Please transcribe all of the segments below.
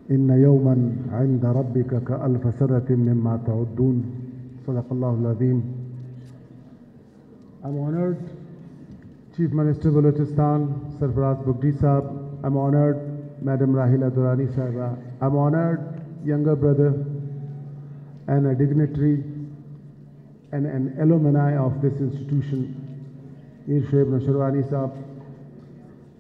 إن يوما عند ربك كألف سنة مما تعدون. صدق الله العظيم. I'm honored, Chief Minister Balochistan, Sarfaraz Bugti Sahab. I'm honored, Madam Rahila Durrani Sahiba. I'm honored, younger brother and a dignitary and an alumni of this institution, Mir Shoaib Nasharwani Sahab.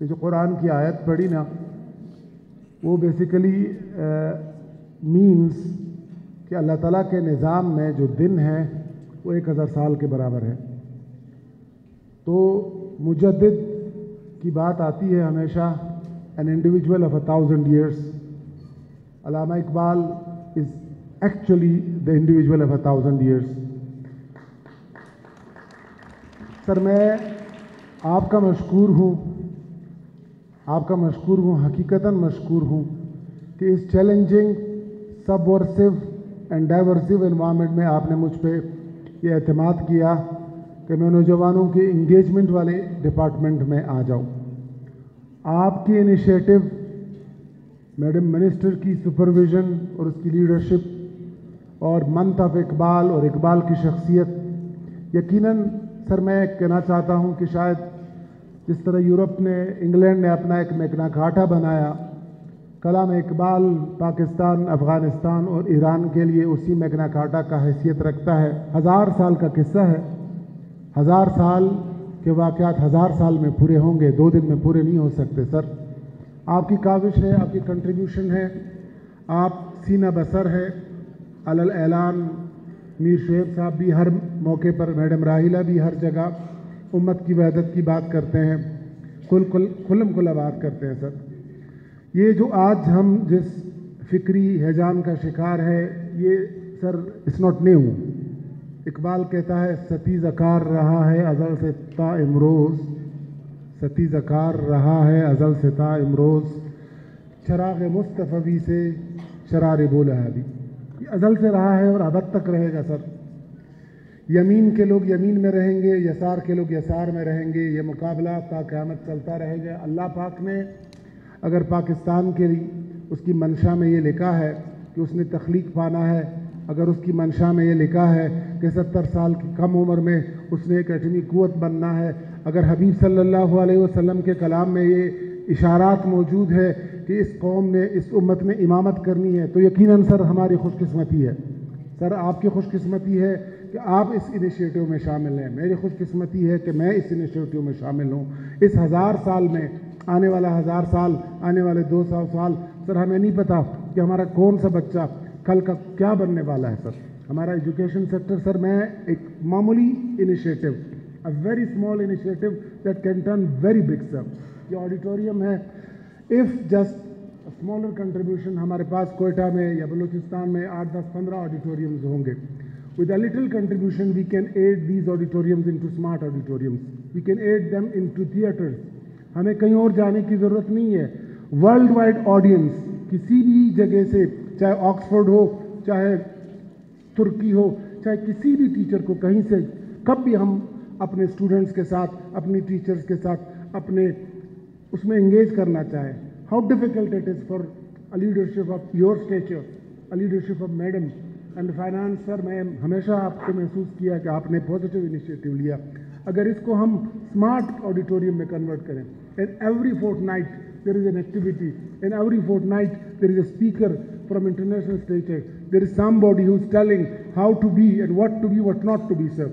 یہ جو قرآن کی آیت پڑھی نا وہ basically means کہ اللہ تعالیٰ کے نظام میں جو دن ہے وہ 1000 سال کے برابر ہے. تو مجدد کی بات آتی ہے ہمیشہ an individual of 1000 years. Allama Iqbal is actually the individual of 1000 years. سر میں آپ کا مشکور ہوں حقیقتاً مشکور ہوں کہ اس چیلنجنگ سبورسو اینڈ ڈائیورسو انوائرمنٹ میں آپ نے مجھ پہ یہ اعتماد کیا کہ میں نوجوانوں کے انگیجمنٹ والے ڈپارٹمنٹ میں آ جاؤں. آپ کی انیشیٹو، میڈم منسٹر کی سپرویژن اور اس کی لیڈرشپ اور منتھ آف اقبال اور اقبال کی شخصیت، یقیناً سر میں کہنا چاہتا ہوں کہ شاید جس طرح یورپ نے، انگلینڈ نے اپنا ایک میگنا کارٹا بنایا، کلام اقبال پاکستان، افغانستان اور ایران کے لیے اسی میگنا کارٹا کا حیثیت رکھتا ہے. 1000 سال کا قصہ ہے. 1000 سال کے واقعات 1000 سال میں پورے ہوں گے، 2 دن میں پورے نہیں ہو سکتے. سر آپ کی کاوش ہے، آپ کی کنٹریبیوشن ہے، آپ سینہ بسر ہے. علی اعلان میر شعیب صاحب بھی ہر موقع پر، میڈم راحیلہ بھی ہر جگہ امت کی وحدت کی بات کرتے ہیں، کھلم کھلا بات کرتے ہیں. سر یہ جو آج ہم جس فکری ہیجان کا شکار ہے، یہ sir it's not new. Iqbal کہتا ہے ستیزکار رہا ہے ازل سے تا امروز، ستیزکار رہا ہے ازل سے تا امروز، چراغ مصطفی سے شرار بولا بھی. یہ ازل سے رہا ہے اور ابد تک رہے گا. سر یمین کے لوگ یمین میں رہیں گے، یسار کے لوگ یسار میں رہیں گے. یہ مقابلہ تا قیامت چلتا رہے گا. اللہ پاک نے اگر پاکستان کے لیے اس کی منشا میں یہ لکھا ہے کہ اس نے تخلیق پانا ہے، اگر اس کی منشا میں یہ لکھا ہے کہ 70 سال کی کم عمر میں اس نے ایک ایٹمی قوت بننا ہے، اگر حبیب صلی اللہ علیہ وسلم کے کلام میں یہ اشارات موجود ہے کہ اس قوم نے، اس امت نے امامت کرنی ہے، تو یقیناً سر ہماری خوش قسمتی ہے. سر آپ کی خوش قسمتی ہے کہ آپ اس انیشیٹو میں شامل ہیں. میری خوش قسمتی ہے کہ میں اس انیشیٹو میں شامل ہوں. اس 1000 سال میں، آنے والا 1000 سال، آنے والے 200 سال، سر ہمیں نہیں پتا کہ ہمارا کون سا بچہ کل کا کیا بننے والا ہے. سر ہمارا ایجوکیشن سیکٹر، سر میں ایک معمولی initiative, a very small initiative that can turn very big. سر یہ آڈیٹوریم ہے، if just a smaller contribution، ہمارے پاس کوئٹہ میں یا بلوچستان میں 8, 10, 15 آڈیٹوریمز ہوں گے. With a little contribution, we can aid these auditoriums into smart auditoriums. We can aid them into theaters. ہمیں کہیں اور جانے کی ضرورت نہیں ہے. ورلڈ وائڈ آڈینس کسی بھی جگہ سے، چاہے آکسفورڈ ہو، چاہے ترکی ہو، چاہے کسی بھی ٹیچر کو کہیں سے کب بھی ہم اپنے اسٹوڈنٹس کے ساتھ، اپنی ٹیچرز کے ساتھ اپنے اس میں انگیج کرنا چاہیں. How difficult it is for a leadership of your stature, a leadership of madam and finance. Sir میں ہمیشہ آپ کو محسوس کیا کہ آپ نے پازیٹیو انیشیٹو لیا. اگر اس کو ہم اسمارٹ آڈیٹوریم میں کنورٹ کریں، and every fortnight there is an activity, and every fortnight there is a speaker from international stage, there is somebody who is telling how to be and what to be, what not to be. Sir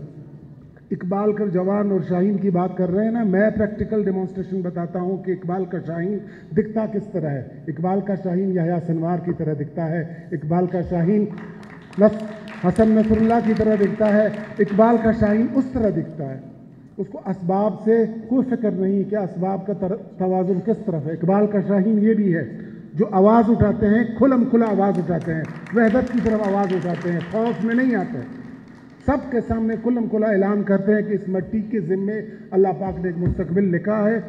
Iqbal کا جوان اور شاہین کی بات کر رہے ہیں نا، میں پریکٹیکل ڈیمانسٹریشن بتاتا ہوں کہ اقبال کا شاہین دکھتا کس طرح ہے. اقبال کا شاہین یحییٰ سنوار کی طرح دکھتا ہے. اقبال کا شاہین حسن نصر اللہ کی طرح دکھتا ہے. اقبال کا شاہین اس طرح دکھتا ہے. اس کو اسباب سے کوئی فکر نہیں کہ اسباب کا توازن کس طرف ہے. اقبال کا شاہین یہ بھی ہے جو آواز اٹھاتے ہیں، کھلم کھلا آواز اٹھاتے ہیں، وحدت کی طرف آواز اٹھاتے ہیں، خوف میں نہیں آتے، سب کے سامنے کھلم کھلا اعلان کرتے ہیں کہ اس مٹی کے ذمے اللہ پاک نے ایک مستقبل لکھا ہے.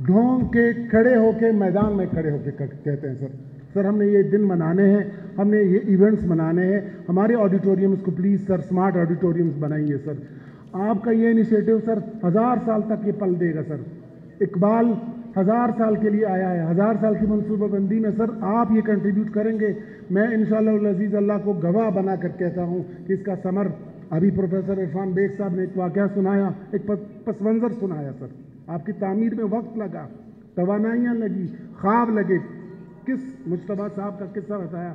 ڈھونگ کے کھڑے ہو کے میدان میں کھڑے ہو کے کہتے ہیں سر ہم نے یہ دن منانے ہیں، ہم نے یہ ایونٹس منانے ہیں. ہمارے آڈیٹوریمز کو پلیز سر اسمارٹ آڈیٹوریمز بنائیے. سر آپ کا یہ انیشیٹو سر 1000 سال تک یہ پل دے گا. سر اقبال 1000 سال کے لیے آیا ہے. 1000 سال کی منصوبہ بندی میں سر آپ یہ کنٹریبیوٹ کریں گے. میں انشاءاللہ العزیز اللہ کو گواہ بنا کر کہتا ہوں کہ اس کا ثمر ابھی پروفیسر عرفان بیگ صاحب نے ایک واقعہ سنایا, ایک پس منظر سنایا سر. آپ کی تعمیر میں وقت لگا, توانائیاں لگی, خواب لگے. کس مجتبیٰ صاحب کا قصہ بتایا.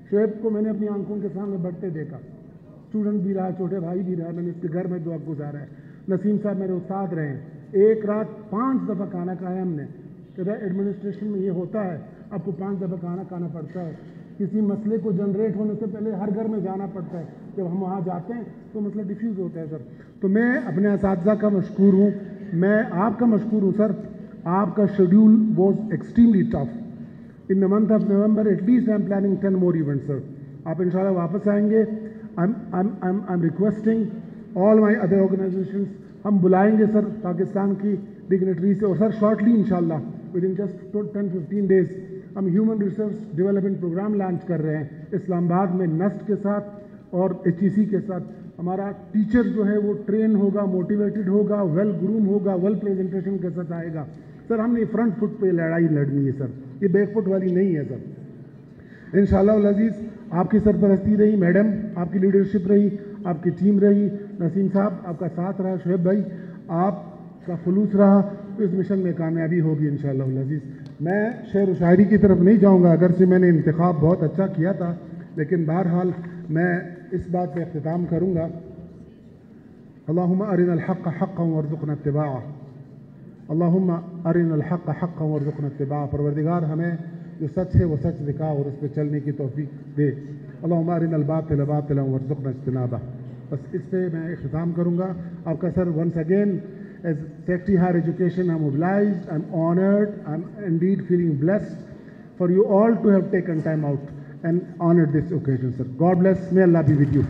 شعیب کو میں نے اپنی آنکھوں کے سامنے بڑھتے دیکھا, اسٹوڈنٹ بھی رہا, چھوٹے بھائی بھی رہا, میں نے اس کے گھر میں دعا گزارا ہے. نسیم صاحب میرے استاد رہے ہیں. ایک رات 5 دفعہ کھانا کھایا ہم نے. کہتا ہے ایڈمنسٹریشن میں یہ ہوتا ہے, آپ کو 5 دفعہ کھانا پڑتا ہے. کسی مسئلے کو جنریٹ ہونے سے پہلے ہر گھر میں جانا پڑتا ہے. جب ہم وہاں جاتے ہیں تو مسئلہ ڈیفیوز ہوتا ہے سر. تو میں اپنے اساتذہ کا مشکور ہوں, میں آپ کا مشکور ہوں سر. آپ کا schedule was extremely tough. In the month of November at least I am planning 10 more events sir. آپ انشاءاللہ واپس آئیں گے. I'm requesting all my other organizations, ہم بلائیں گے سر پاکستان کی ڈگنیٹری سے. اور سر شارٹلی انشاءاللہ ودن جسٹ 10-15 days ہم human resource development programme launch کر رہے ہیں اسلام آباد میں نسٹ کے ساتھ اور HEC کے ساتھ. ہمارا ٹیچر جو ہے وہ ٹرین ہوگا, موٹیویٹڈ ہوگا, ویل گروم ہوگا, ویل پریزنٹیشن کے ساتھ آئے گا. سر ہم نے فرنٹ فٹ پہ لڑائی لڑنی ہے سر, یہ بیک فٹ والی نہیں ہے سر. انشاءاللہ العزیز آپ کی سرپرستی رہی, میڈم آپ کی لیڈرشپ رہی, آپ کی ٹیم رہی, نسیم صاحب آپ کا ساتھ رہا, شعیب بھائی آپ کا خلوص رہا, تو اس مشن میں کامیابی ہوگی انشاءاللہ العزیز. میں شعر و شاعری کی طرف نہیں جاؤں گا, اگرچہ میں نے انتخاب بہت اچھا کیا تھا, لیکن بہرحال میں اس بات پہ اختتام کروں گا. اللہم ارنا الحق حقا وارزقنا اتباعہ. اللہم ارنا الحق حقا وارزقنا اتباعہ. پروردگار ہمیں جو سچ ہے وہ سچ دکھا اور اس پہ چلنے کی توفیق دے. اللہم ارنا الباطل باطلا وارزقنا اجتنابہ. بس اس پہ میں اختتام کروں گا. آپ کا sir once again as Secretary Higher Education, I'm obliged, I'm honored, I'm indeed feeling blessed for you all to have taken time out and honored this occasion, sir. God bless. May Allah be with you.